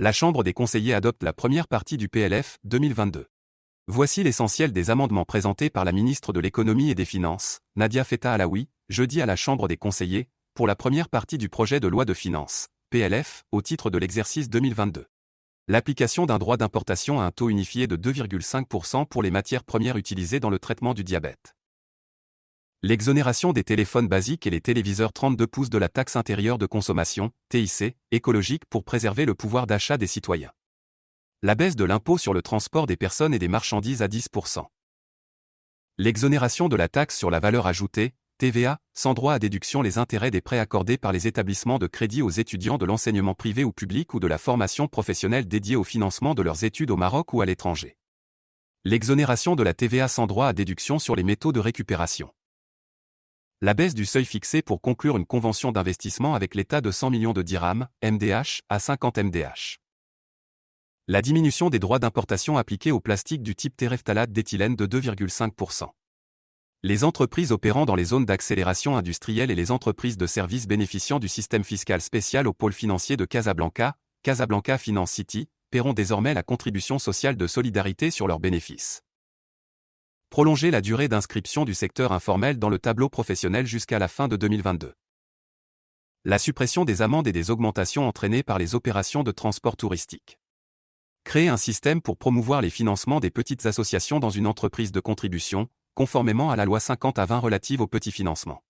La Chambre des conseillers adopte la première partie du PLF 2022. Voici l'essentiel des amendements présentés par la ministre de l'Économie et des Finances, Nadia Fetta-Alaoui, jeudi à la Chambre des conseillers, pour la première partie du projet de loi de finances, PLF, au titre de l'exercice 2022. L'application d'un droit d'importation à un taux unifié de 2,5% pour les matières premières utilisées dans le traitement du diabète. L'exonération des téléphones basiques et les téléviseurs 32 pouces de la taxe intérieure de consommation, TIC, écologique pour préserver le pouvoir d'achat des citoyens. La baisse de l'impôt sur le transport des personnes et des marchandises à 10%. L'exonération de la taxe sur la valeur ajoutée, TVA, sans droit à déduction les intérêts des prêts accordés par les établissements de crédit aux étudiants de l'enseignement privé ou public ou de la formation professionnelle dédiée au financement de leurs études au Maroc ou à l'étranger. L'exonération de la TVA sans droit à déduction sur les métaux de récupération. La baisse du seuil fixé pour conclure une convention d'investissement avec l'État de 100 millions de dirhams, MDH, à 50 MDH. La diminution des droits d'importation appliqués au plastique du type terephthalate d'éthylène de 2,5%. Les entreprises opérant dans les zones d'accélération industrielle et les entreprises de services bénéficiant du système fiscal spécial au pôle financier de Casablanca, Casablanca Finance City, paieront désormais la contribution sociale de solidarité sur leurs bénéfices. Prolonger la durée d'inscription du secteur informel dans le tableau professionnel jusqu'à la fin de 2022. La suppression des amendes et des augmentations entraînées par les opérations de transport touristique. Créer un système pour promouvoir les financements des petites associations dans une entreprise de contribution, conformément à la loi 50/20 relative au petit financement.